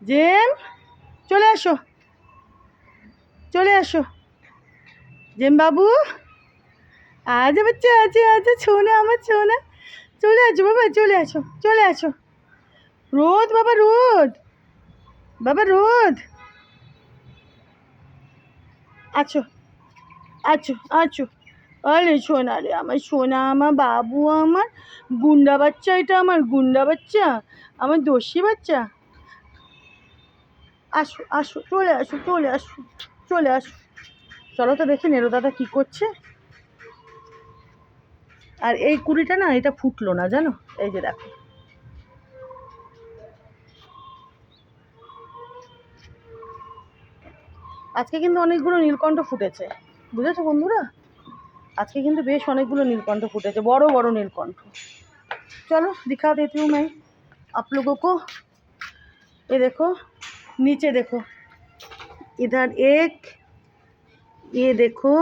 জেম চলে আসো, চলে আসো জেম বাবু। আজ বাচ্চা আছে, আচ্ছা ছোনা আমার ছোনা, চলে আসো বাবা, চলে আসো, চলে আসো। রোদ বাবা, রোদ বাবা, রোদ। আছো আছো আছো। আরে সোনা রে আমার সোনা, আমার বাবু, আমার গুন্ডা বাচ্চা, এটা আমার গুন্ডা বাচ্চা, আমার দোষী বাচ্চা। আসো আসো, চলে আসো, চলে আসো, চলে আসো। চলো তো দেখি নেরো দাদা কী করছে। আর এই কুড়িটা না, এটা ফুটলো না জানো, এই যে দেখো। আজকে কিন্তু অনেকগুলো নীলকণ্ঠ ফুটেছে, বুঝেছো বন্ধুরা? আজকে কিন্তু বেশ অনেকগুলো নীলকণ্ঠ ফুটেছে, বড় বড় নীলকণ্ঠ। चलो दिखा देती हूँ मैं आप लोगों को। ये देखो, नीचे देखो, इधर एक, ये देखो,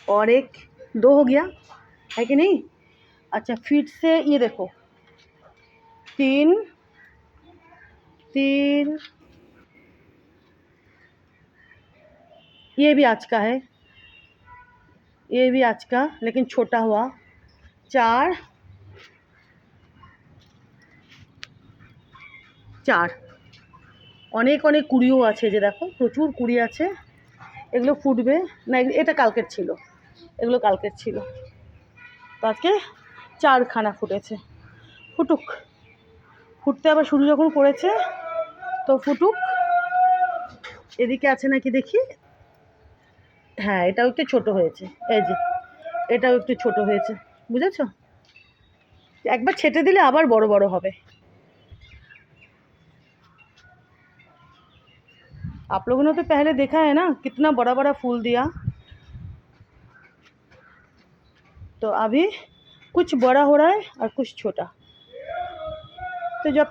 और एक, दो हो गया है कि नहीं? अच्छा फिर से ये देखो, तीन, तीन, ये भी आज का है, ये भी आज का लेकिन छोटा हुआ। चार, চার, অনেক অনেক কুড়িও আছে, যে দেখো প্রচুর কুড়ি আছে। এগুলো ফুটবে না, এটা কালকের ছিল, এগুলো কালকের ছিল। তো আজকে চারখানা ফুটেছে, ফুটুক, ফুটতে আবার শুরু যখন করেছে তো ফুটুক। এদিকে আছে নাকি দেখি, হ্যাঁ এটাও একটু ছোট হয়েছে, এই যে এটাও একটু ছোট হয়েছে, বুঝেছো? একবার ছেটে দিলে আবার বড় বড় হবে। आप लोगों ने तो पहले देखा है ना कितना बड़ा बड़ा फूल दिया। तो अभी कुछ बड़ा हो रहा है और कुछ छोटा। तो जब